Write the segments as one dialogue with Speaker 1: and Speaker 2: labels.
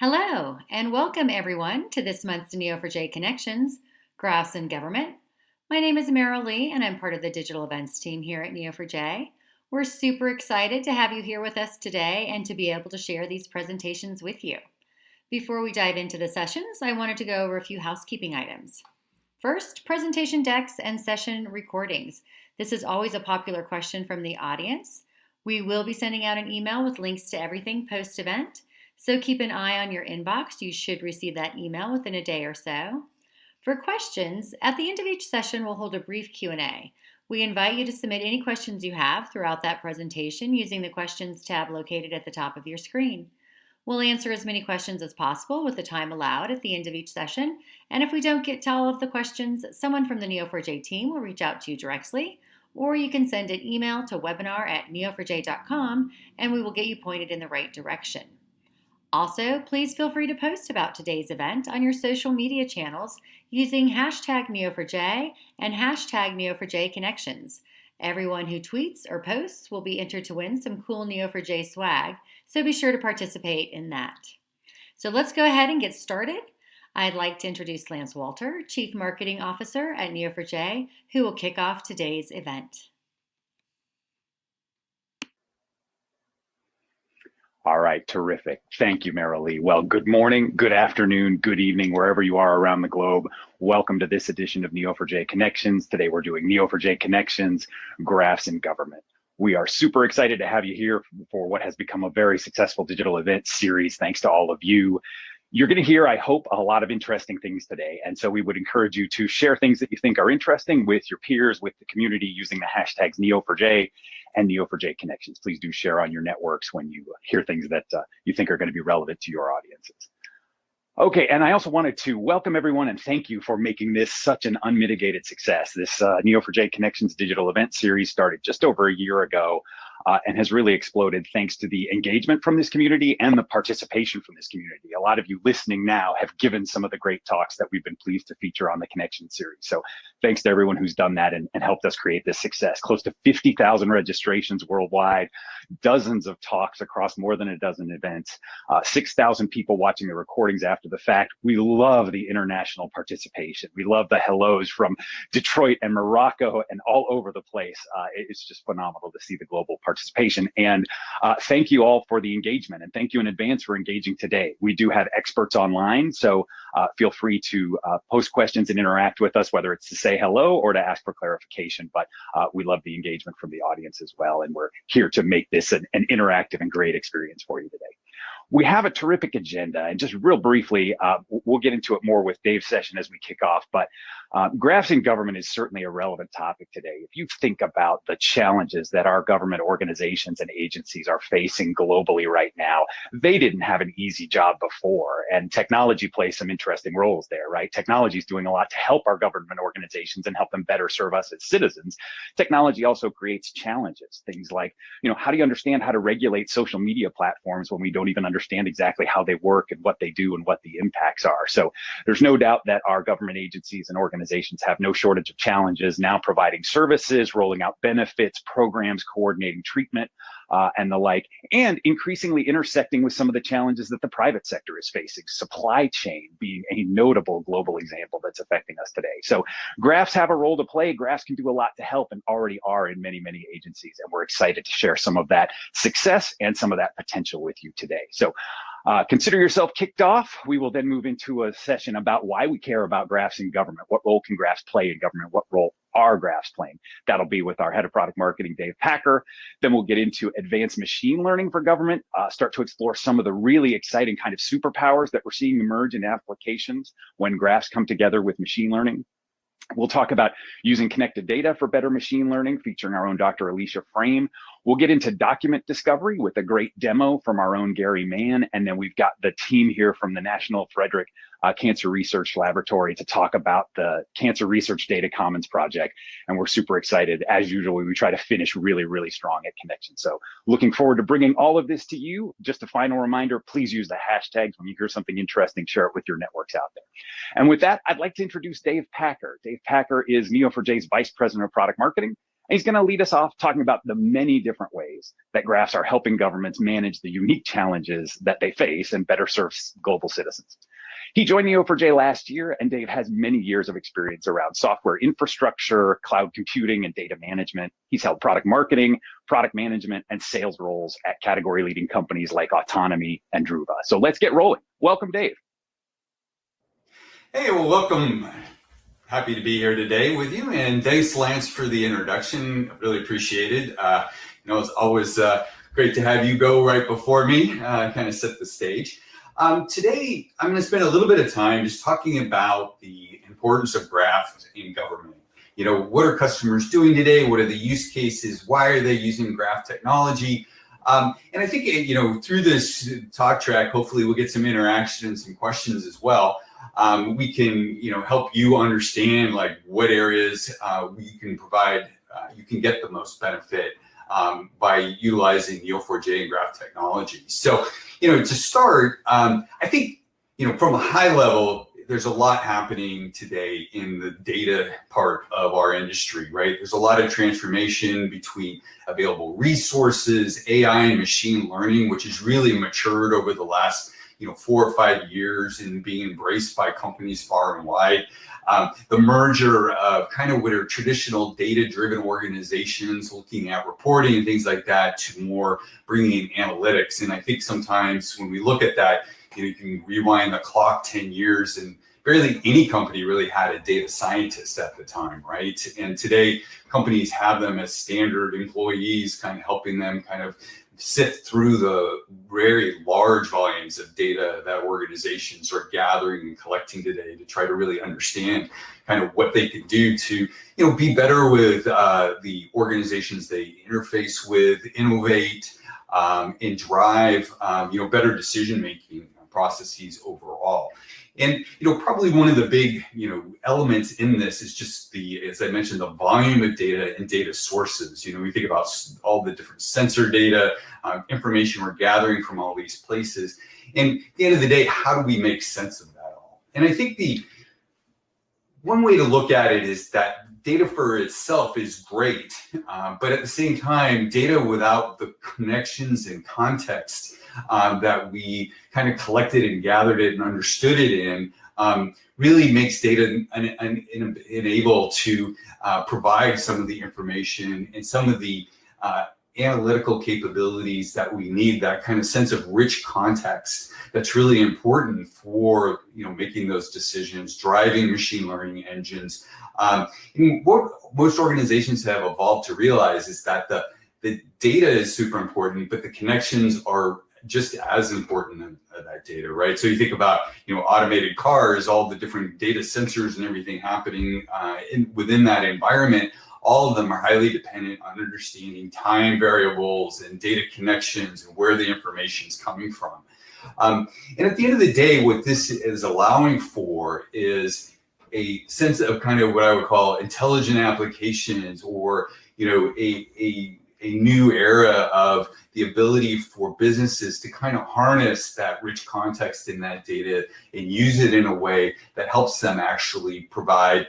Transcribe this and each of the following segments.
Speaker 1: Hello, and welcome everyone to this month's Neo4j Connections, Graphs in Government. My name is Meryl Lee, and I'm part of the digital events team here at Neo4j. We're super excited to have you here with us today and to be able to share these presentations with you. Before we dive into the sessions, I wanted to go over a few housekeeping items. First, presentation decks and session recordings. This is always a popular question from the audience. We will be sending out an email with links to everything post-event. So keep an eye on your inbox. You should receive that email within a day or so. For questions, at the end of each session, we'll hold a brief Q&A. We invite you to submit any questions you have throughout that presentation using the Questions tab located at the top of your screen. We'll answer as many questions as possible with the time allowed at the end of each session, and if we don't get to all of the questions, someone from the Neo4j team will reach out to you directly, or you can send an email to webinar@neo4j.com and we will get you pointed in the right direction. Also, please feel free to post about today's event on your social media channels using hashtag Neo4j and hashtag Neo4j Connections. Everyone who tweets or posts will be entered to win some cool Neo4j swag, so be sure to participate in that. So let's go ahead and get started. I'd like to introduce Lance Walter, Chief Marketing Officer at Neo4j, who will kick off today's event.
Speaker 2: All right, terrific. Thank you, Meryl Lee. Well, good morning, good afternoon, good evening, wherever you are around the globe. Welcome to this edition of Neo4j Connections. Today we're doing Neo4j Connections, Graphs in Government. We are super excited to have you here for what has become a very successful digital event series, thanks to all of you. You're going to hear, I hope, a lot of interesting things today. And so we would encourage you to share things that you think are interesting with your peers, with the community, using the hashtags Neo4j and Neo4j Connections. Please do share on your networks when you hear things that you think are going to be relevant to your audiences. Okay, and I also wanted to welcome everyone and thank you for making this such an unmitigated success. This Neo4j Connections digital event series started just over a year ago and has really exploded thanks to the engagement from this community and the participation from this community. A lot of you listening now have given some of the great talks that we've been pleased to feature on the Connection series. So thanks to everyone who's done that and helped us create this success. Close to 50,000 registrations worldwide, dozens of talks across more than a dozen events, 6,000 people watching the recordings after the fact. We love the international participation. We love the hellos from Detroit and Morocco and all over the place. It's just phenomenal to see the global participation. And thank you all for the engagement, and thank you in advance for engaging today. We do have experts online, so feel free to post questions and interact with us, whether it's to say hello or to ask for clarification. But we love the engagement from the audience as well, and we're here to make this an interactive and great experience for you today. We have a terrific agenda, and just real briefly, we'll get into it more with Dave's session as we kick off, but graphs in government is certainly a relevant topic today. If you think about the challenges that our government organizations and agencies are facing globally right now, they didn't have an easy job before, and technology plays some interesting roles there, right? Technology is doing a lot to help our government organizations and help them better serve us as citizens. Technology also creates challenges, things like, how do you understand how to regulate social media platforms when we don't even understand exactly how they work and what they do and what the impacts are? So there's no doubt that our government agencies and organizations have no shortage of challenges now, providing services, rolling out benefits, programs, coordinating treatment, and the like, and increasingly intersecting with some of the challenges that the private sector is facing, supply chain being a notable global example that's affecting us today. So graphs have a role to play. Graphs can do a lot to help and already are in many, many agencies. And we're excited to share some of that success and some of that potential with you today. So consider yourself kicked off. We will then move into a session about why we care about graphs in government. What role can graphs play in government? What role are graphs playing? That'll be with our head of product marketing, Dave Packer. Then we'll get into advanced machine learning for government, start to explore some of the really exciting kind of superpowers that we're seeing emerge in applications when graphs come together with machine learning. We'll talk about using connected data for better machine learning, featuring our own Dr. Alicia Frame. We'll get into document discovery with a great demo from our own Gary Mann. And then we've got the team here from the National Frederick Cancer Research Laboratory to talk about the Cancer Research Data Commons project. And we're super excited. As usual, we try to finish really, really strong at Connection. So looking forward to bringing all of this to you. Just a final reminder, please use the hashtags. When you hear something interesting, share it with your networks out there. And with that, I'd like to introduce Dave Packer. Dave Packer is Neo4j's Vice President of Product Marketing And he's going to lead us off talking about the many different ways that graphs are helping governments manage the unique challenges that they face and better serve global citizens. He joined Neo4j last year, and Dave has many years of experience around software infrastructure, cloud computing, and data management. He's held product marketing, product management, and sales roles at category-leading companies like Autonomy and Druva. So let's get rolling. Welcome, Dave.
Speaker 3: Hey, well, welcome. Happy to be here today with you, and thanks, Lance, for the introduction. Really appreciate it. It's always great to have you go right before me, kind of set the stage. Today, I'm going to spend a little bit of time just talking about the importance of graphs in government. What are customers doing today? What are the use cases? Why are they using graph technology? And I think, through this talk track, hopefully we'll get some interaction and some questions as well. We can, help you understand like what areas we can provide, you can get the most benefit by utilizing Neo4j and graph technology. So, to start, I think, from a high level, there's a lot happening today in the data part of our industry, right? There's a lot of transformation between available resources, AI and machine learning, which has really matured over the last 4 or 5 years and being embraced by companies far and wide. The merger of kind of what are traditional data-driven organizations looking at reporting and things like that to more bringing in analytics. And I think sometimes when we look at that, you can rewind the clock 10 years and barely any company really had a data scientist at the time, right? And today companies have them as standard employees, kind of helping them kind of sift through the very large volumes of data that organizations are gathering and collecting today to try to really understand kind of what they can do to, be better with the organizations they interface with, innovate, and drive, better decision-making processes overall. And, probably one of the big, elements in this is just as I mentioned, the volume of data and data sources. We think about all the different sensor data, information we're gathering from all these places. And at the end of the day, how do we make sense of that all? And I think one way to look at it is that data for itself is great, but at the same time, data without the connections and context that we kind of collected and gathered it and understood it in really makes data unable to provide some of the information and some of the analytical capabilities that we need, that kind of sense of rich context that's really important for making those decisions, driving machine learning engines. And what most organizations have evolved to realize is that the data is super important, but the connections are just as important than that data, right? So you think about automated cars, all the different data sensors and everything happening within that environment. All of them are highly dependent on understanding time variables and data connections and where the information is coming from. And at the end of the day, what this is allowing for is a sense of kind of what I would call intelligent applications, or a new era of the ability for businesses to kind of harness that rich context in that data and use it in a way that helps them actually provide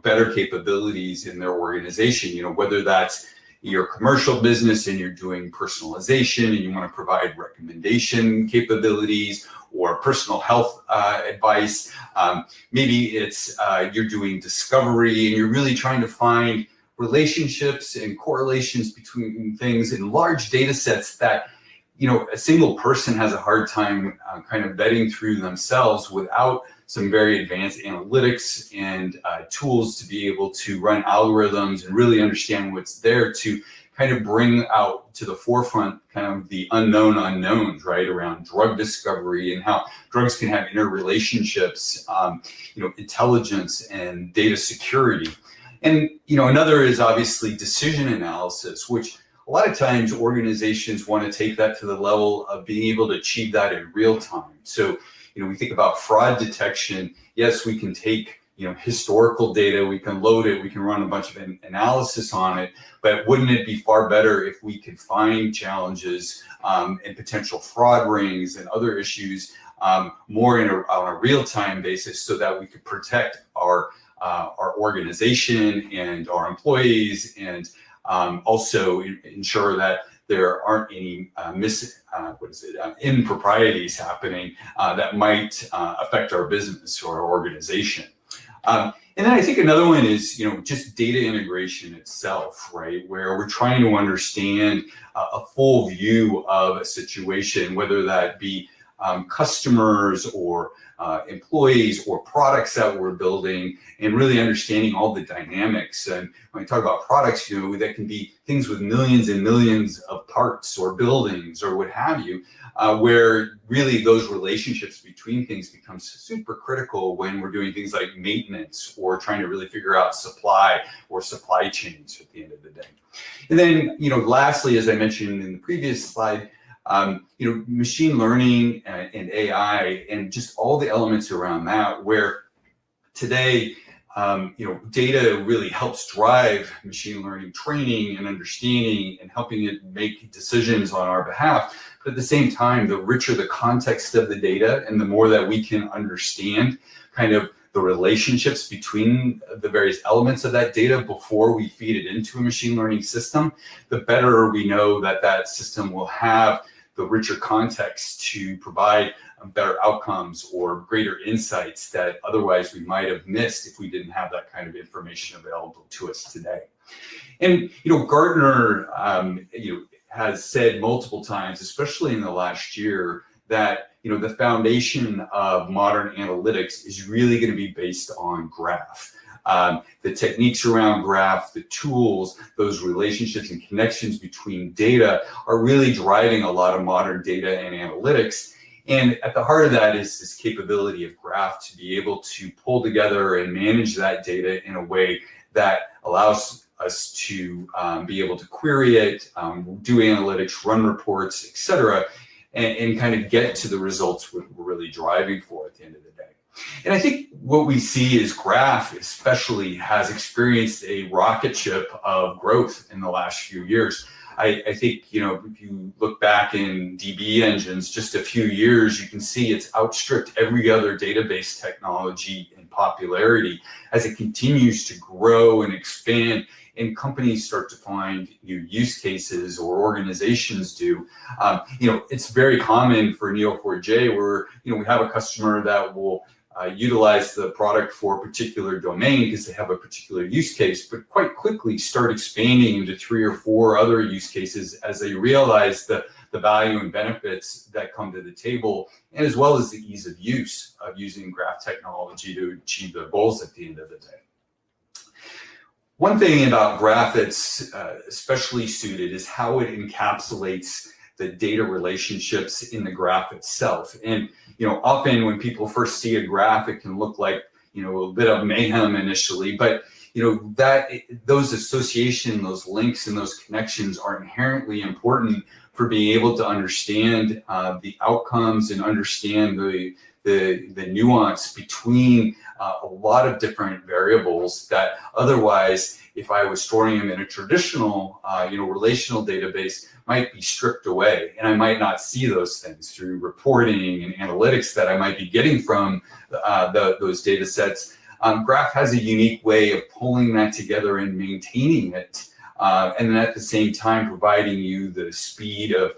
Speaker 3: better capabilities in their organization. Whether that's your commercial business and you're doing personalization and you want to provide recommendation capabilities or personal health advice. Maybe it's you're doing discovery and you're really trying to find relationships and correlations between things in large data sets that a single person has a hard time kind of vetting through themselves without some very advanced analytics and tools to be able to run algorithms and really understand what's there to kind of bring out to the forefront kind of the unknown unknowns, right, around drug discovery and how drugs can have interrelationships, intelligence and data security. And another is obviously decision analysis, which a lot of times organizations want to take that to the level of being able to achieve that in real time. So, we think about fraud detection. Yes, we can take, historical data, we can load it, we can run a bunch of analysis on it, but wouldn't it be far better if we could find challenges and potential fraud rings and other issues more on a real-time basis so that we could protect our our organization and our employees, and also ensure that there aren't any improprieties happening that might affect our business or our organization. And then I think another one is, just data integration itself, right? Where we're trying to understand a full view of a situation, whether that be customers or employees or products that we're building, and really understanding all the dynamics. And when we talk about products, that can be things with millions and millions of parts or buildings or what have you, where really those relationships between things becomes super critical when we're doing things like maintenance or trying to really figure out supply or supply chains at the end of the day. And then, lastly, as I mentioned in the previous slide, machine learning and AI and just all the elements around that, where today, data really helps drive machine learning training and understanding and helping it make decisions on our behalf. But at the same time, the richer the context of the data and the more that we can understand kind of the relationships between the various elements of that data before we feed it into a machine learning system, the better we know that that system will have the richer context to provide better outcomes or greater insights that otherwise we might have missed if we didn't have that kind of information available to us today. And Gartner has said multiple times, especially in the last year, that the foundation of modern analytics is really going to be based on graph. The techniques around graph, the tools, those relationships and connections between data are really driving a lot of modern data and analytics. And at the heart of that is this capability of graph to be able to pull together and manage that data in a way that allows us to be able to query it, do analytics, run reports, etc., and kind of get to the results we're really driving for at the end of the day. And I think what we see is graph especially has experienced a rocket ship of growth in the last few years. I think, if you look back in DB engines, just a few years, you can see it's outstripped every other database technology in popularity as it continues to grow and expand, and companies start to find new use cases, or organizations do. It's very common for Neo4j where, we have a customer that will utilize the product for a particular domain because they have a particular use case, but quite quickly start expanding into 3 or 4 other use cases as they realize the value and benefits that come to the table, and as well as the ease of use of using graph technology to achieve their goals at the end of the day. One thing about graph that's especially suited is how it encapsulates the data relationships in the graph itself. And often when people first see a graph, it can look like a bit of mayhem initially, but those associations, those links, and those connections are inherently important for being able to understand the outcomes and understand the nuance between a lot of different variables that otherwise, if I was storing them in a traditional, relational database, might be stripped away, and I might not see those things through reporting and analytics that I might be getting from those data sets. Graph has a unique way of pulling that together and maintaining it, and then at the same time providing you the speed of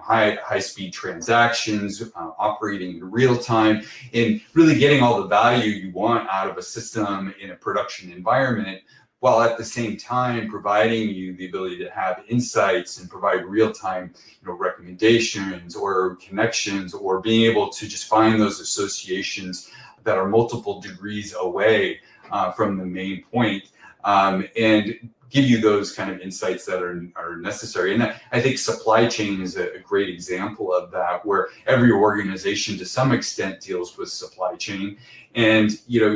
Speaker 3: high speed transactions, operating in real time, and really getting all the value you want out of a system in a production environment, while at the same time providing you the ability to have insights and provide real-time recommendations or connections, or being able to just find those associations that are multiple degrees away from the main point, and give you those kind of insights that are necessary. And I think supply chain is a great example of that, where every organization to some extent deals with supply chain. And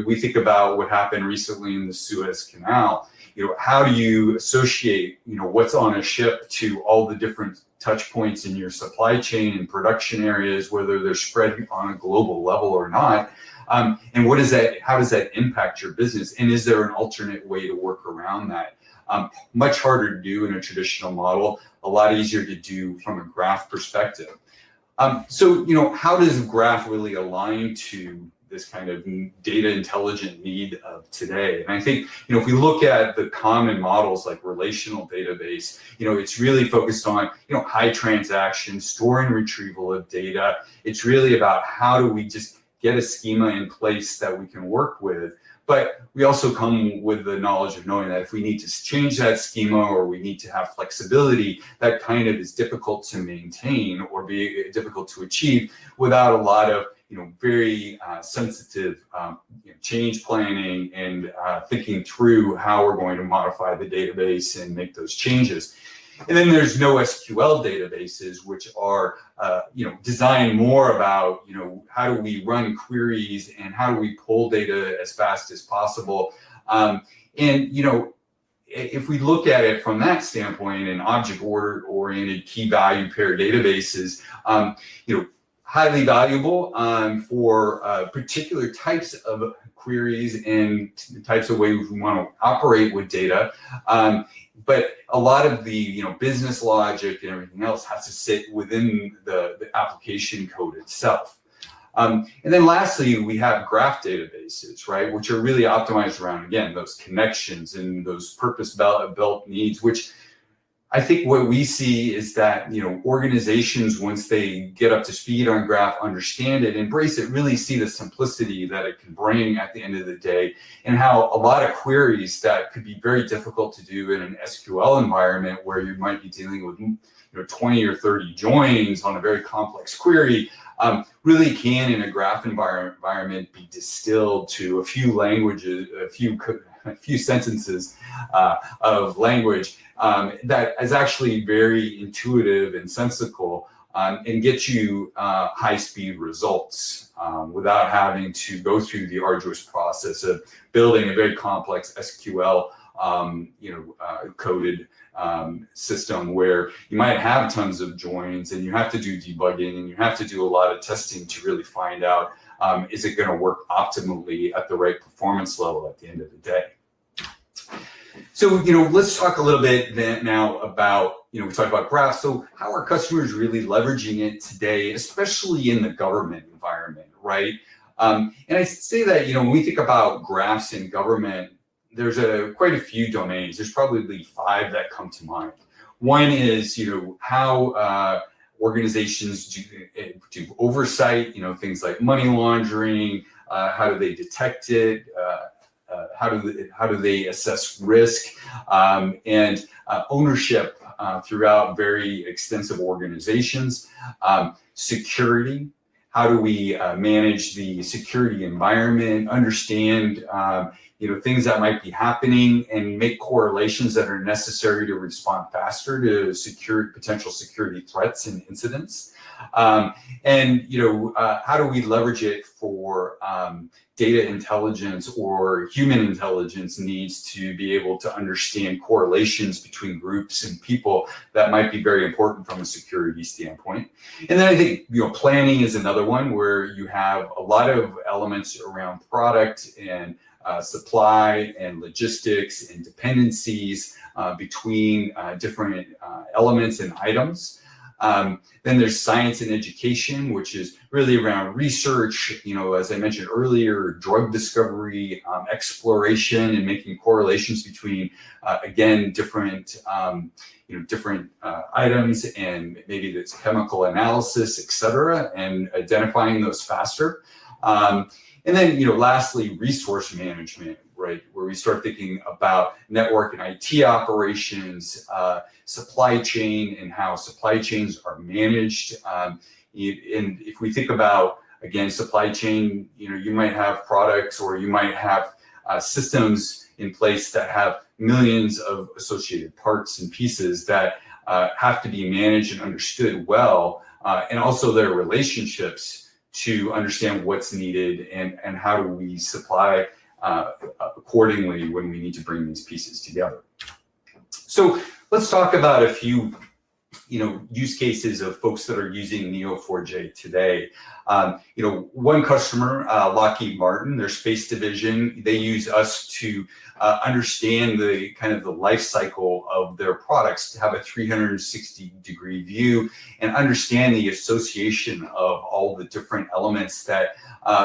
Speaker 3: we think about what happened recently in the Suez Canal. How do you associate what's on a ship to all the different touch points in your supply chain and production areas, whether they're spread on a global level or not? And how does that impact your business? And is there an alternate way to work around that? Much harder to do in a traditional model, a lot easier to do from a graph perspective. So how does graph really align to this kind of data intelligent need of today. And I think, if we look at the common models like relational database, it's really focused on, high transaction, store and retrieval of data. It's really about how do we just get a schema in place that we can work with. But we also come with the knowledge of knowing that if we need to change that schema or we need to have flexibility, that kind of is difficult to maintain or be difficult to achieve without a lot of very sensitive change planning and thinking through how we're going to modify the database and make those changes. And then there's NoSQL databases, which are designed more about how do we run queries and how do we pull data as fast as possible. If we look at it from that standpoint, and object-oriented key value pair databases, highly valuable for particular types of queries and types of ways we want to operate with data. But a lot of the business logic and everything else has to sit within the application code itself. And then lastly, we have graph databases, right, which are really optimized around, again, those connections and those purpose-built needs, which I think what we see is that, organizations, once they get up to speed on graph, understand it, embrace it, really see the simplicity that it can bring at the end of the day, and how a lot of queries that could be very difficult to do in an SQL environment where you might be dealing with 20 or 30 joins on a very complex query, really can in a graph environment be distilled to a few languages, a few sentences of language that is actually very intuitive and sensical and get you high-speed results without having to go through the arduous process of building a very complex SQL coded system where you might have tons of joins and you have to do debugging and you have to do a lot of testing to really find out is it going to work optimally at the right performance level at the end of the day. So, let's talk a little bit then now about, we talked about graphs. So how are customers really leveraging it today, especially in the government environment, right? And I say that, when we think about graphs in government, there's quite a few domains. There's probably 5 that come to mind. One is, how organizations do oversight, things like money laundering, how do they detect it, how do they assess risk, and ownership throughout very extensive organizations. Security, how do we manage the security environment, understand things that might be happening and make correlations that are necessary to respond faster to potential security threats and incidents. How do we leverage it for data intelligence or human intelligence needs to be able to understand correlations between groups and people that might be very important from a security standpoint. And then I think, planning is another one where you have a lot of elements around product and supply and logistics and dependencies between different elements and items. Then there's science and education, which is really around research, as I mentioned earlier, drug discovery, exploration, and making correlations between, again, different items and maybe that's chemical analysis, et cetera, and identifying those faster. And then, lastly, resource management, right, where we start thinking about network and IT operations, supply chain, and how supply chains are managed. And if we think about, again, supply chain, you might have products or you might have systems in place that have millions of associated parts and pieces that have to be managed and understood well, and also their relationships to understand what's needed and how do we supply accordingly when we need to bring these pieces together. So let's talk about a few use cases of folks that are using Neo4j today. One customer, Lockheed Martin, their space division, they use us to understand the kind of the life cycle of their products, to have a 360-degree view and understand the association of all the different elements that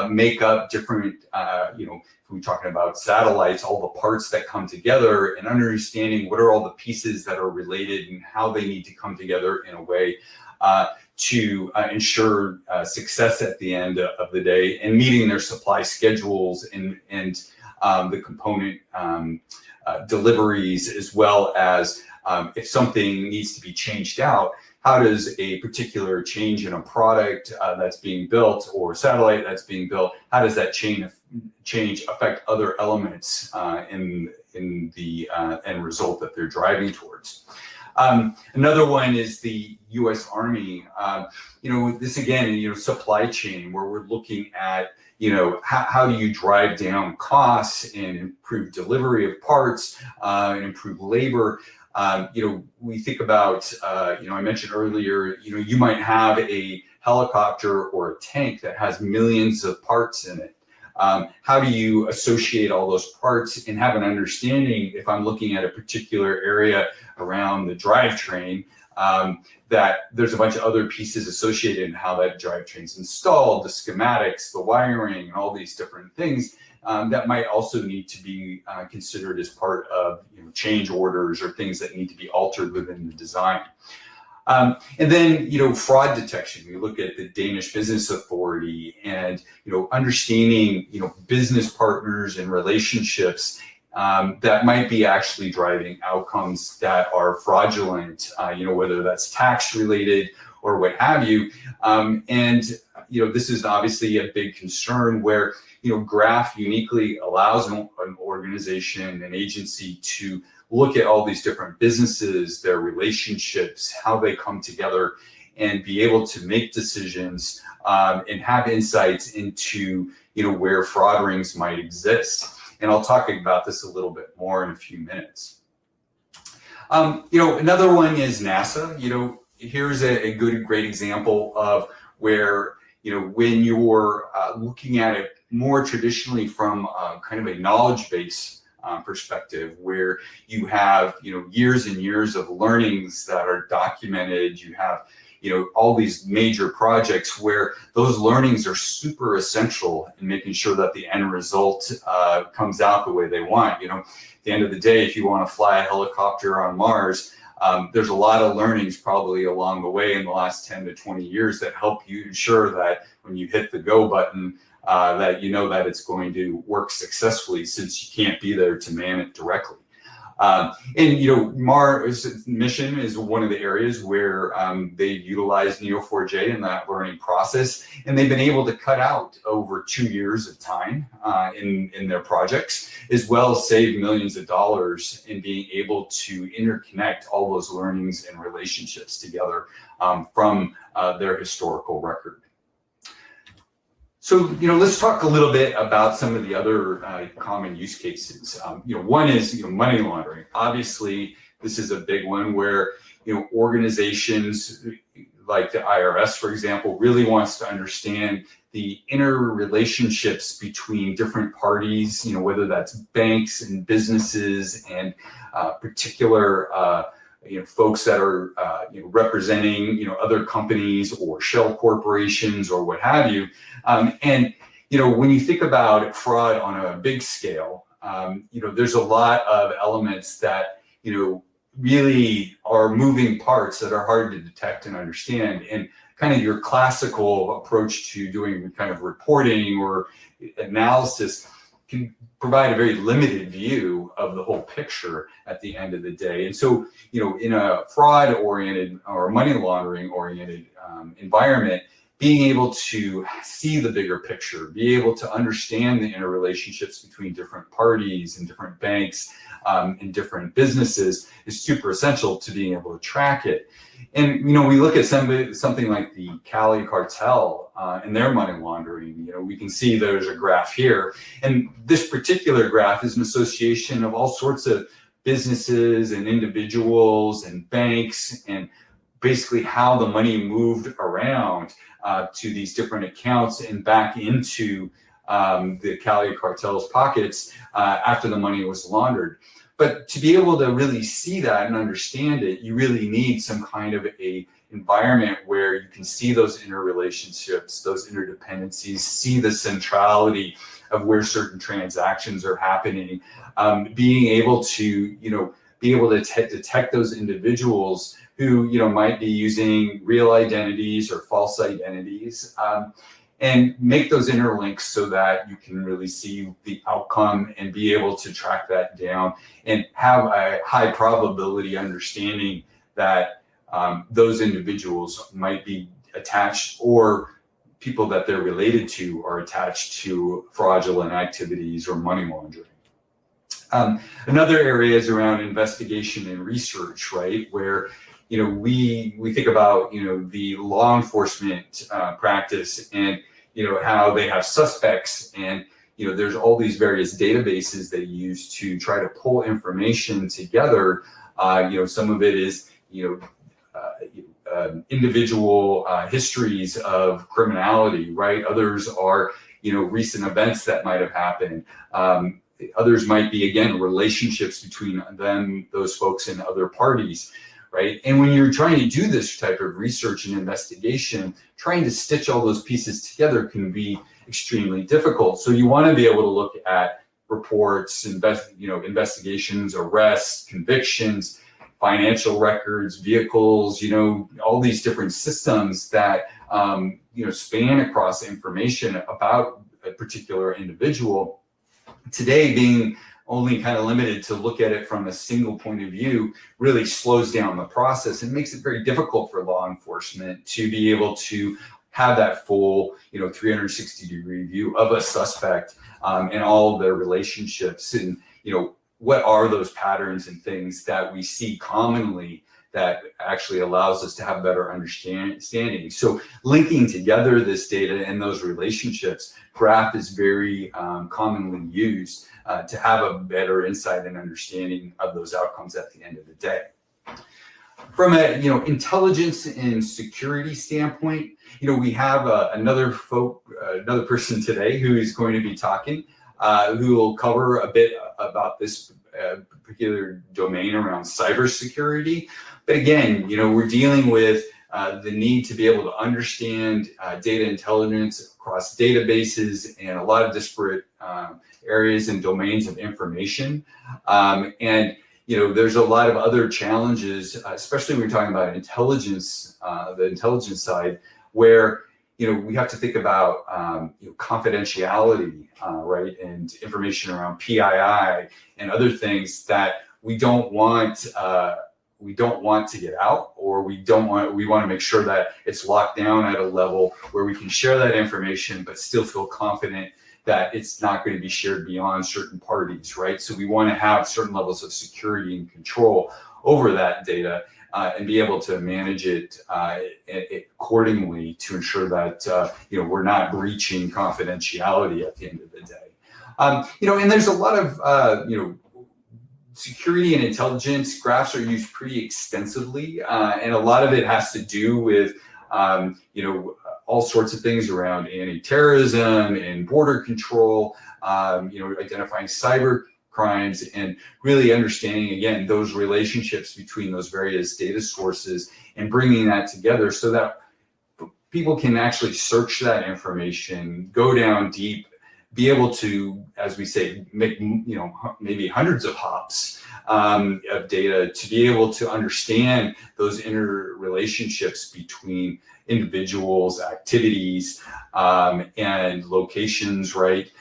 Speaker 3: make up different, if we're talking about satellites, all the parts that come together, and understanding what are all the pieces that are related and how they need to come together in a way to ensure success at the end of the day, and meeting their supply schedules and the component deliveries, as well as if something needs to be changed out, how does a particular change in a product that's being built or satellite that's being built, how does that change affect other elements in the end result that they're driving towards? Another one is the U.S. Army. This again, supply chain, where we're looking at, how do you drive down costs and improve delivery of parts and improve labor. We think about, I mentioned earlier, you might have a helicopter or a tank that has millions of parts in it. How do you associate all those parts and have an understanding, if I'm looking at a particular area around the drivetrain, that there's a bunch of other pieces associated in how that drivetrain's installed, the schematics, the wiring, and all these different things that might also need to be considered as part of change orders or things that need to be altered within the design. And then, fraud detection. We look at the Danish Business Authority and, understanding, business partners and relationships that might be actually driving outcomes that are fraudulent, whether that's tax related or what have you. This is obviously a big concern where, Graph uniquely allows an organization, an agency to look at all these different businesses, their relationships, how they come together, and be able to make decisions and have insights into, where fraud rings might exist. And I'll talk about this a little bit more in a few minutes. Another one is NASA. Here's a great example of where, when you're looking at it more traditionally from kind of a knowledge base perspective, where you have, years and years of learnings that are documented, you have, all these major projects where those learnings are super essential in making sure that the end result comes out the way they want. At the end of the day, if you want to fly a helicopter on Mars, there's a lot of learnings probably along the way in the last 10 to 20 years that help you ensure that when you hit the go button, that that it's going to work successfully, since you can't be there to man it directly. Mars mission is one of the areas where they've utilized Neo4j in that learning process, and they've been able to cut out over 2 years of time in their projects, as well as save millions of dollars in being able to interconnect all those learnings and relationships together from their historical record. So, let's talk a little bit about some of the other common use cases. One is, money laundering. Obviously, this is a big one where, organizations like the IRS, for example, really wants to understand the interrelationships between different parties, whether that's banks and businesses and particular folks that are representing other companies or shell corporations or what have you. When you think about fraud on a big scale, there's a lot of elements that really are moving parts that are hard to detect and understand. And kind of your classical approach to doing kind of reporting or analysis can provide a very limited view of the whole picture at the end of the day. And so, in a fraud-oriented or money laundering-oriented environment, being able to see the bigger picture, be able to understand the interrelationships between different parties and different banks and different businesses is super essential to being able to track it. And, we look at something like the Cali cartel and their money laundering. We can see there's a graph here. And this particular graph is an association of all sorts of businesses and individuals and banks and basically how the money moved around to these different accounts and back into the Cali cartel's pockets after the money was laundered. But to be able to really see that and understand it, you really need some kind of a environment where you can see those interrelationships, those interdependencies, see the centrality of where certain transactions are happening, being able to, detect those individuals who, might be using real identities or false identities, and make those interlinks so that you can really see the outcome and be able to track that down and have a high probability understanding that those individuals might be attached, or people that they're related to are attached to fraudulent activities or money laundering. Another area is around investigation and research, right? Where we think about the law enforcement practice, and how they have suspects, and there's all these various databases they use to try to pull information together. Some of it is individual histories of criminality, right? Others are recent events that might have happened. Others might be, again, relationships between them, those folks, and other parties, right? And when you're trying to do this type of research and investigation, trying to stitch all those pieces together can be extremely difficult. So you want to be able to look at reports, investigations, arrests, convictions, financial records, vehicles, all these different systems that span across information about a particular individual. Today, being only kind of limited to look at it from a single point of view really slows down the process and makes it very difficult for law enforcement to be able to have that full 360-degree view of a suspect and all of their relationships, and what are those patterns and things that we see commonly that actually allows us to have better understanding. So linking together this data and those relationships, graph is very commonly used to have a better insight and understanding of those outcomes at the end of the day. From a intelligence and security standpoint, we have another person today who is going to be talking, who will cover a bit about this particular domain around cybersecurity. But again, we're dealing with the need to be able to understand data intelligence across databases and a lot of disparate areas and domains of information. And there's a lot of other challenges, especially when we're talking about intelligence, the intelligence side, where we have to think about confidentiality, right, and information around PII and other things that we don't want to get out, or we want to make sure that it's locked down at a level where we can share that information but still feel confident that it's not going to be shared beyond certain parties, right? So we want to have certain levels of security and control over that data and be able to manage it accordingly to ensure that we're not breaching confidentiality at the end of the day. And there's a lot of security and intelligence. Graphs are used pretty extensively, and a lot of it has to do with all sorts of things around anti-terrorism and border control, identifying cyber crimes, and really understanding, again, those relationships between those various data sources and bringing that together so that people can actually search that information, go down deep, be able to, as we say, make maybe hundreds of hops of data to be able to understand those interrelationships between individuals, activities, and locations, right?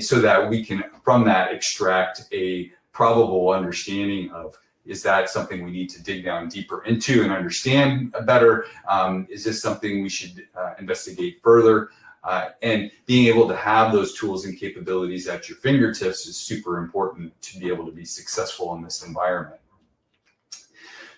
Speaker 3: So that we can, from that, extract a probable understanding of, is that something we need to dig down deeper into and understand better? Is this something we should investigate further? And being able to have those tools and capabilities at your fingertips is super important to be able to be successful in this environment.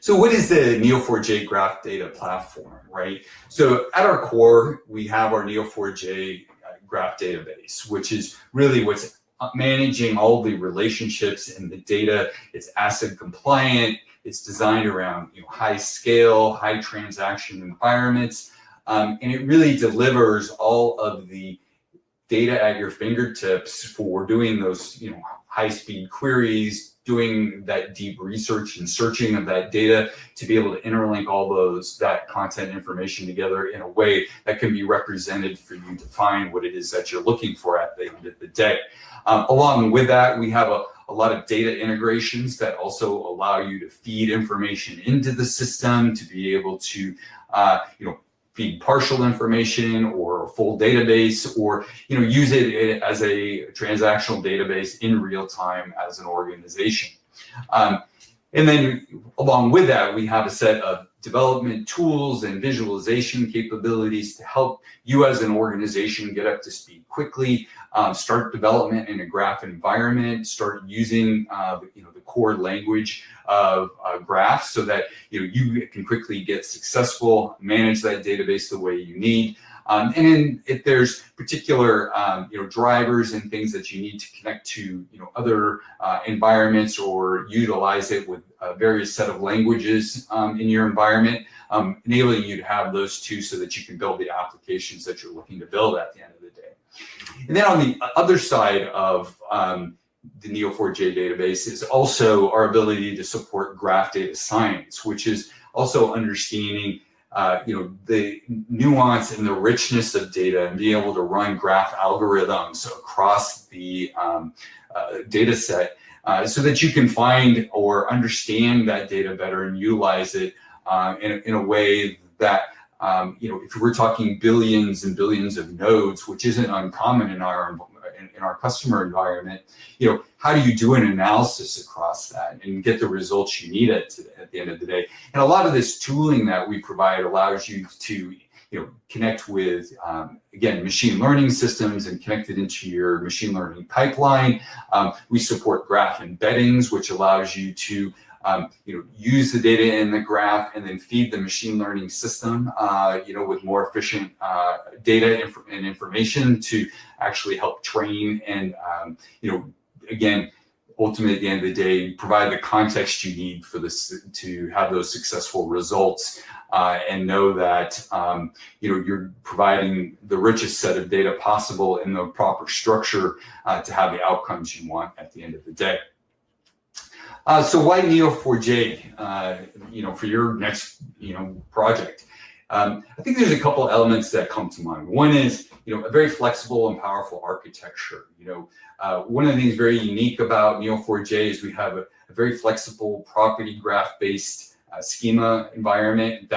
Speaker 3: So what is the Neo4j Graph Data Platform, right? So at our core, we have our Neo4j Graph Database, which is really what's managing all the relationships and the data. It's ACID compliant, It's designed around high scale, high transaction environments, and it really delivers all of the data at your fingertips for doing those high-speed queries, doing that deep research and searching of that data to be able to interlink all that content information together in a way that can be represented for you to find what it is that you're looking for at the end of the day. Along with that, we have a lot of data integrations that also allow you to feed information into the system to be able to feed partial information or a full database, or use it as a transactional database in real time as an organization. And then along with that, we have a set of development tools and visualization capabilities to help you as an organization get up to speed quickly, start development in a graph environment, start using the core language of graphs so that you can quickly get successful, manage that database the way you need. And then if there's particular drivers and things that you need to connect to other environments or utilize it with various set of languages in your environment, enabling you to have those two so that you can build the applications that you're looking to build at the end of the day. And then on the other side of the Neo4j database is also our ability to support graph data science, which is also understanding the nuance and the richness of data and being able to run graph algorithms across the data set so that you can find or understand that data better and utilize it in a way that if we're talking billions and billions of nodes, which isn't uncommon in our customer environment, how do you do an analysis across that and get the results you need at the end of the day? And a lot of this tooling that we provide allows you to connect with, again, machine learning systems and connect it into your machine learning pipeline. We support graph embeddings, which allows you to use the data in the graph and then feed the machine learning system, with more efficient data and information to actually help train and, again, ultimately at the end of the day, provide the context you need for this to have those successful results and know that, you're providing the richest set of data possible in the proper structure to have the outcomes you want at the end of the day. So why Neo4j, for your next, project? I think there's a couple elements that come to mind. One is, a very flexible and powerful architecture. One of the things very unique about Neo4j is we have a very flexible property graph-based schema environment.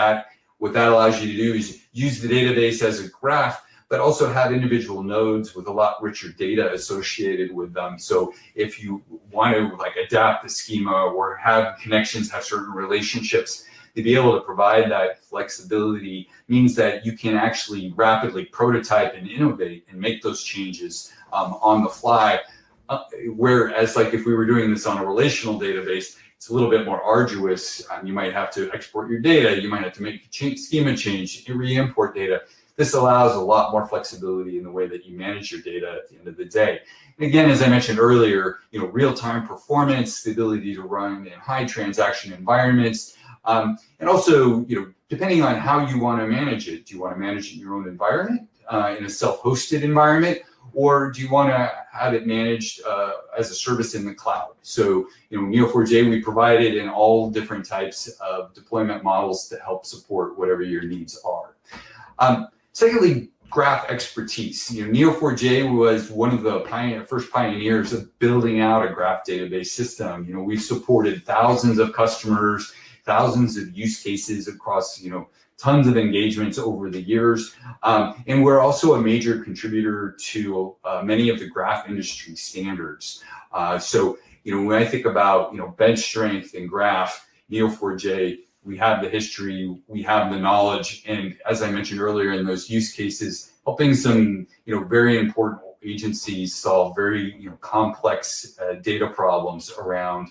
Speaker 3: What that allows you to do is use the database as a graph, but also have individual nodes with a lot richer data associated with them. So if you want to adapt the schema or have connections, have certain relationships, to be able to provide that flexibility means that you can actually rapidly prototype and innovate and make those changes on the fly. Whereas if we were doing this on a relational database, it's a little bit more arduous. You might have to export your data. You might have to make a schema change, re-import data. This allows a lot more flexibility in the way that you manage your data at the end of the day. And again, as I mentioned earlier, real-time performance, the ability to run in high transaction environments, and also, depending on how you want to manage it. Do you want to manage it in your own environment, in a self-hosted environment, or do you want to have it managed as a service in the cloud? So, Neo4j, we provide it in all different types of deployment models to help support whatever your needs are. Secondly, graph expertise. Neo4j was one of the first pioneers of building out a graph database system. We've supported thousands of customers, thousands of use cases across, tons of engagements over the years. And we're also a major contributor to many of the graph industry standards. So, when I think about, bench strength and graph, Neo4j, we have the history, we have the knowledge, and as I mentioned earlier in those use cases, helping some, very important agencies solve very, complex data problems around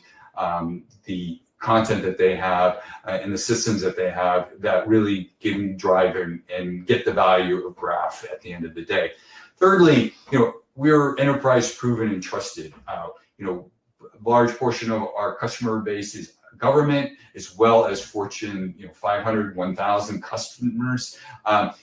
Speaker 3: the content that they have and the systems that they have that really can drive and get the value of graph at the end of the day. Thirdly, we're enterprise proven and trusted. Large portion of our customer base is government, as well as Fortune 500, 1,000 customers.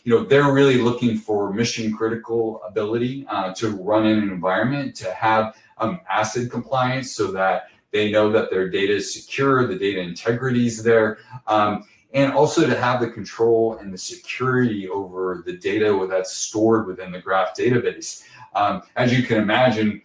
Speaker 3: They're really looking for mission critical ability to run in an environment, to have ACID compliance so that they know that their data is secure, the data integrity is there, and also to have the control and the security over the data that's stored within the graph database. As you can imagine,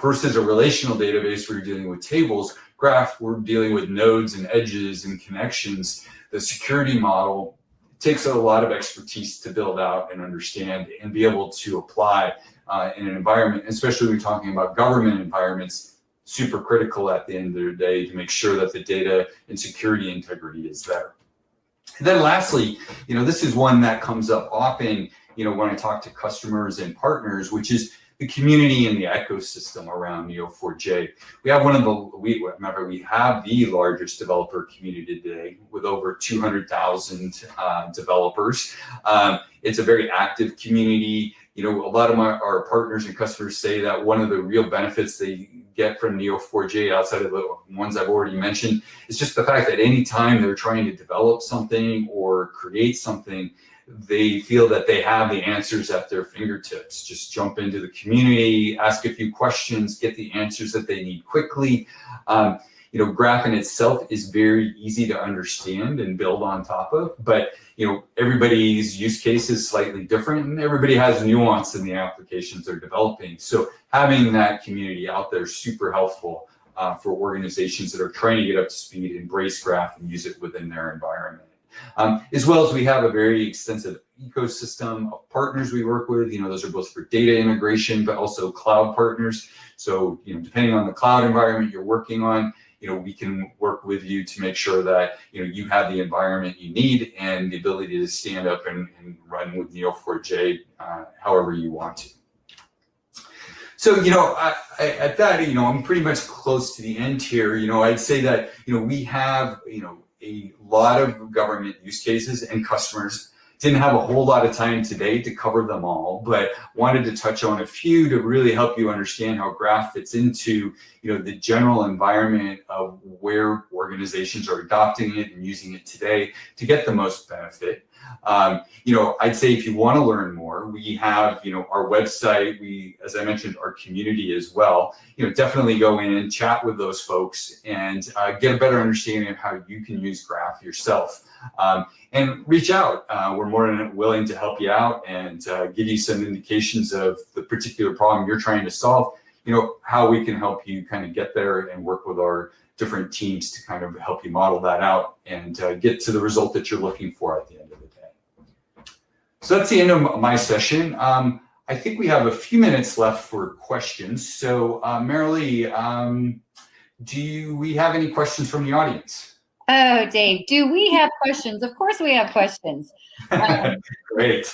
Speaker 3: versus a relational database where you're dealing with tables, graph, we're dealing with nodes and edges and connections. The security model takes a lot of expertise to build out and understand and be able to apply in an environment, especially when you're talking about government environments, super critical at the end of the day to make sure that the data and security integrity is there. And then lastly, this is one that comes up often, when I talk to customers and partners, which is the community and the ecosystem around Neo4j. We have we have the largest developer community today with over 200,000 developers. It's a very active community. A lot of our partners and customers say that one of the real benefits they get from Neo4j, outside of the ones I've already mentioned, is just the fact that anytime they're trying to develop something or create something, they feel that they have the answers at their fingertips. Just jump into the community, ask a few questions, get the answers that they need quickly. Graph in itself is very easy to understand and build on top of, but everybody's use case is slightly different and everybody has nuance in the applications they're developing. So having that community out there is super helpful for organizations that are trying to get up to speed, embrace graph, and use it within their environment. As well as we have a very extensive ecosystem of partners we work with. Those are both for data integration, but also cloud partners. So, depending on the cloud environment you're working on, we can work with you to make sure that, you have the environment you need and the ability to stand up and run with Neo4j however you want to. So, at that, I'm pretty much close to the end here. I'd say that, we have, a lot of government use cases and customers. Didn't have a whole lot of time today to cover them all, but wanted to touch on a few to really help you understand how graph fits into, the general environment of where organizations are adopting it and using it today to get the most benefit. I'd say if you want to learn more, we have, our website, as I mentioned, our community as well. Definitely go in and chat with those folks and get a better understanding of how you can use graph yourself. And reach out. We're more than willing to help you out and give you some indications of the particular problem you're trying to solve, how we can help you kind of get there and work with our different teams to kind of help you model that out and get to the result that you're looking for at the end of the day. So that's the end of my session. I think we have a few minutes left for questions. So Marilee, do we have any questions from the audience?
Speaker 1: Oh, Dave, do we have questions? Of course we have questions.
Speaker 3: Great.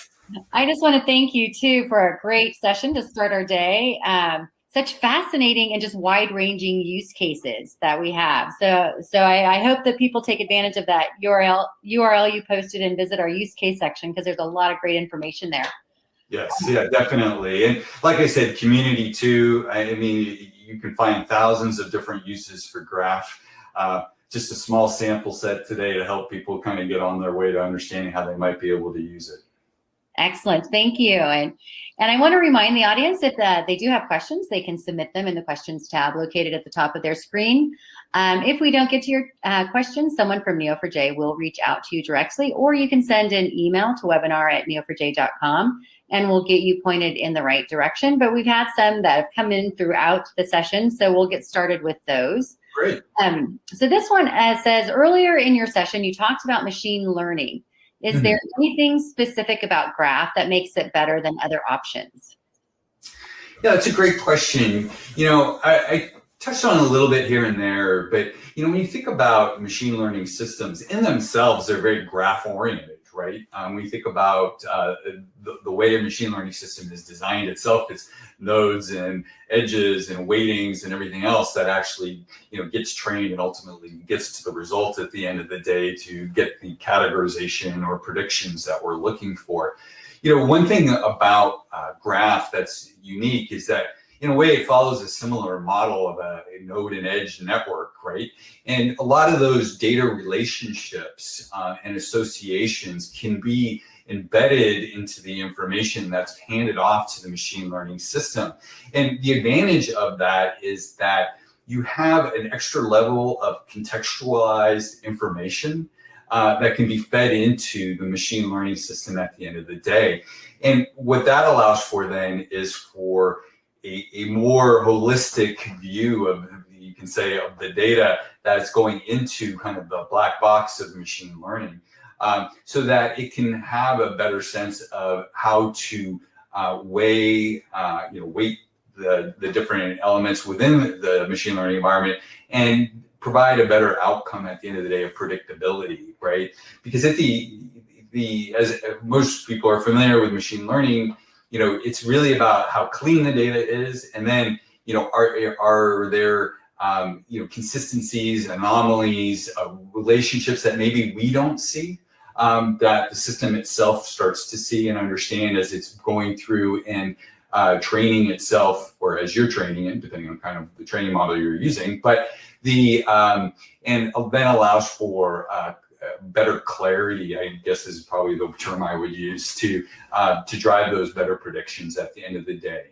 Speaker 1: I just want to thank you, too, for a great session to start our day. Such fascinating and just wide-ranging use cases that we have. So I hope that people take advantage of that URL you posted and visit our use case section, because there's a lot of great information there.
Speaker 3: Yes, yeah, definitely. And like I said, community, too. I mean, you can find thousands of different uses for graph. Just a small sample set today to help people kind of get on their way to understanding how they might be able to use it.
Speaker 1: Excellent, thank you. And I want to remind the audience, if they do have questions, they can submit them in the questions tab located at the top of their screen. If we don't get to your questions, someone from Neo4j will reach out to you directly, or you can send an email to webinar@neo4j.com and we'll get you pointed in the right direction. But we've had some that have come in throughout the session, so we'll get started with those.
Speaker 3: Great.
Speaker 1: So this one says, earlier in your session, you talked about machine learning. Is there anything specific about graph that makes it better than other options?
Speaker 3: Yeah, that's a great question. I touched on it a little bit here and there, but when you think about machine learning systems in themselves, they're very graph oriented, right? When you think about the way a machine learning system is designed itself, it's nodes and edges and weightings and everything else that actually gets trained and ultimately gets to the result at the end of the day to get the categorization or predictions that we're looking for. One thing about graph that's unique is that in a way, it follows a similar model of a node and edge network, right? And a lot of those data relationships and associations can be embedded into the information that's handed off to the machine learning system. And the advantage of that is that you have an extra level of contextualized information that can be fed into the machine learning system at the end of the day. And what that allows for then is for a more holistic view of, you can say, of the data that's going into kind of the black box of machine learning, so that it can have a better sense of how to weight the different elements within the machine learning environment and provide a better outcome at the end of the day of predictability, right? Because at as most people are familiar with machine learning, it's really about how clean the data is, and then are there consistencies, anomalies, relationships that maybe we don't see, that the system itself starts to see and understand as it's going through and training itself, or as you're training it, depending on kind of the training model you're using. But and then allows for better clarity, I guess is probably the term I would use, to drive those better predictions at the end of the day.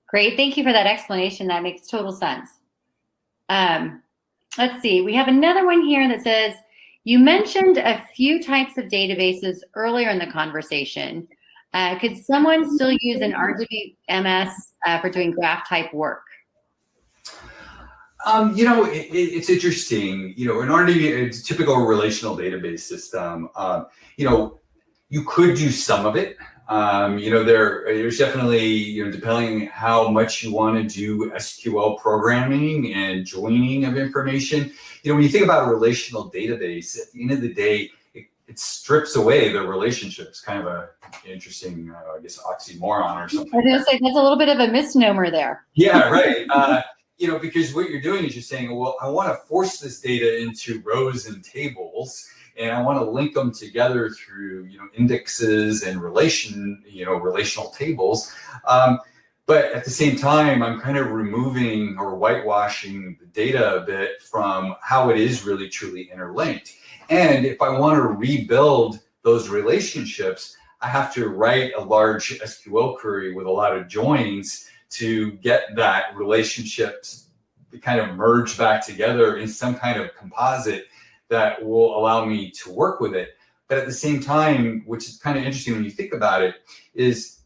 Speaker 1: Great, thank you for that explanation. That makes total sense. Let's see, we have another one here that says, you mentioned a few types of databases earlier in the conversation. Could someone still use an RDBMS for doing graph type work?
Speaker 3: It's interesting. An RDB, it's a typical relational database system. You could do some of it. There's definitely, depending how much you want to do SQL programming and joining of information. When you think about a relational database, at the end of the day, it strips away the relationships. Kind of a interesting, I guess, oxymoron or something.
Speaker 1: I was going to say, that's a little bit of a misnomer there.
Speaker 3: Yeah, right. Because what you're doing is you're saying, well, I want to force this data into rows and tables, and I want to link them together through, indexes and relational tables. But at the same time, I'm kind of removing or whitewashing the data a bit from how it is really truly interlinked. And if I want to rebuild those relationships, I have to write a large SQL query with a lot of joins to get that relationships kind of merge back together in some kind of composite that will allow me to work with it. But at the same time, which is kind of interesting when you think about it, is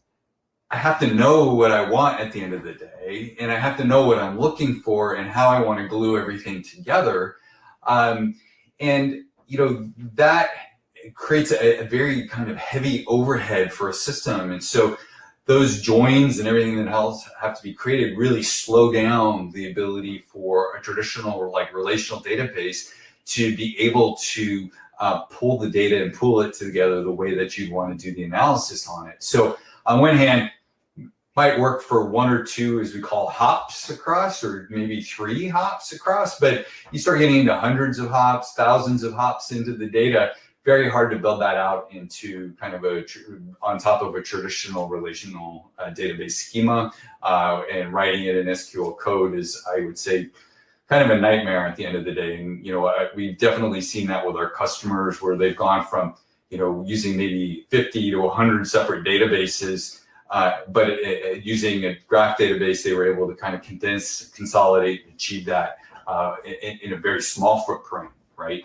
Speaker 3: I have to know what I want at the end of the day, and I have to know what I'm looking for and how I want to glue everything together. That creates a very kind of heavy overhead for a system. And so those joins and everything that else have to be created really slow down the ability for a traditional relational database to be able to pull the data and pull it together the way that you want to do the analysis on it. So on one hand, might work for one or two, as we call, hops across, or maybe 3 hops across, but you start getting into hundreds of hops, thousands of hops into the data. Very hard to build that out into kind of on top of a traditional relational database schema, and writing it in SQL code is, I would say, kind of a nightmare at the end of the day. And we've definitely seen that with our customers, where they've gone from using maybe 50 to 100 separate databases, but using a graph database, they were able to kind of condense, consolidate, and achieve that in a very small footprint. Right,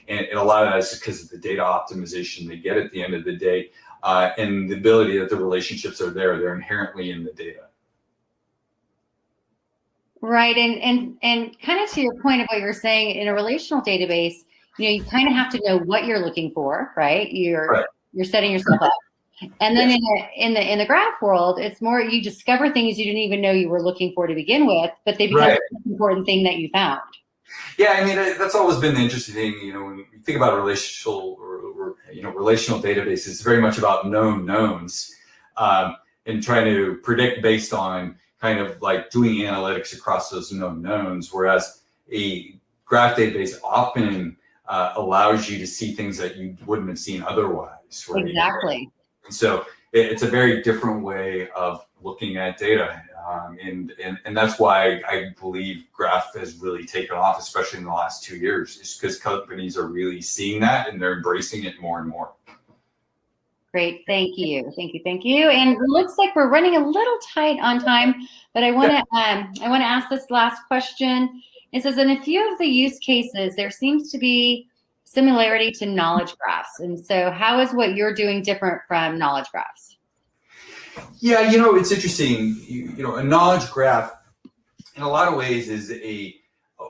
Speaker 3: and a lot of that is because of the data optimization they get at the end of the day, and the ability that the relationships are there. They're inherently in the data.
Speaker 1: Right, and kind of to your point of what you're saying, in a relational database, you kind of have to know what you're looking for, right? You're setting yourself up, and then in the graph world, it's more you discover things you didn't even know you were looking for to begin with, but they become the most important thing that you found.
Speaker 3: Yeah, I mean, that's always been the interesting thing. When you think about relational databases, it's very much about known knowns, and trying to predict based on kind of like doing analytics across those known knowns. Whereas a graph database often allows you to see things that you wouldn't have seen otherwise. Right?
Speaker 1: Exactly.
Speaker 3: And so it's a very different way of looking at data. And that's why I believe graph has really taken off, especially in the last 2 years, is because companies are really seeing that and they're embracing it more and more.
Speaker 1: Great, thank you. And it looks like we're running a little tight on time, but I want to ask this last question. It says, in a few of the use cases, there seems to be similarity to knowledge graphs. And so how is what you're doing different from knowledge graphs?
Speaker 3: Yeah, it's interesting. A knowledge graph, in a lot of ways, is a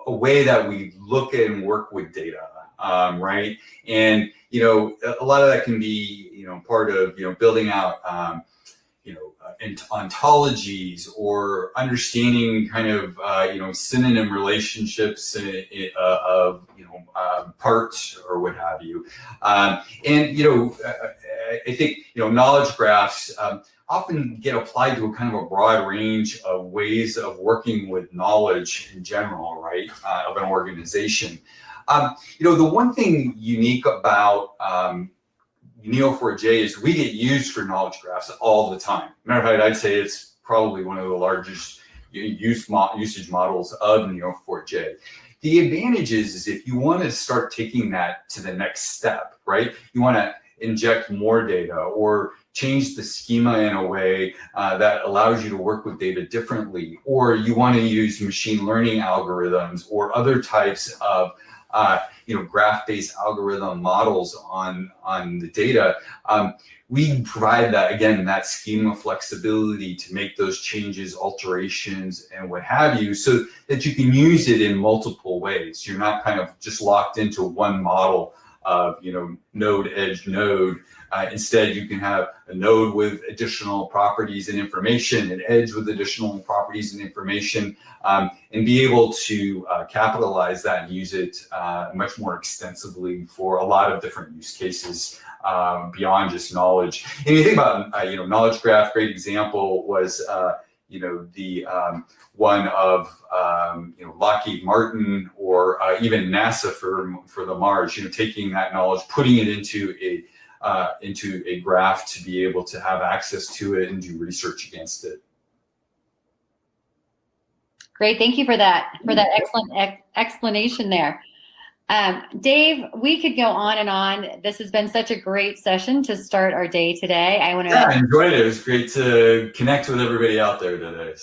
Speaker 3: way that we look at and work with data, right? And a lot of that can be part of building out ontologies or understanding kind of synonym relationships of parts or what have you. And I think knowledge graphs often get applied to a kind of a broad range of ways of working with knowledge in general, right, of an organization. The one thing unique about Neo4j is we get used for knowledge graphs all the time. Matter of fact, I'd say it's probably one of the largest usage models of Neo4j. The advantage is if you want to start taking that to the next step, right? You want to inject more data or change the schema in a way that allows you to work with data differently, or you want to use machine learning algorithms or other types of graph-based algorithm models on the data. We provide that, again, that schema flexibility to make those changes, alterations, and what have you, so that you can use it in multiple ways. You're not kind of just locked into one model of node, edge, node. Instead, you can have a node with additional properties and information, an edge with additional properties and information, and be able to capitalize that and use it much more extensively for a lot of different use cases beyond just knowledge. And you think about knowledge graph. Great example was the one of Lockheed Martin or even NASA for the Mars. Taking that knowledge, putting it into a graph to be able to have access to it and do research against it.
Speaker 1: Great, thank you for that excellent explanation there. Dave, we could go on and on. This has been such a great session to start our day today. I
Speaker 3: enjoyed it. It was great to connect with everybody out there today.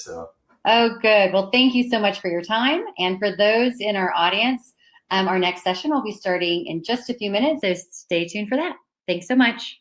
Speaker 1: Oh, good. Well, thank you so much for your time. And for those in our audience, our next session will be starting in just a few minutes, so stay tuned for that. Thanks so much.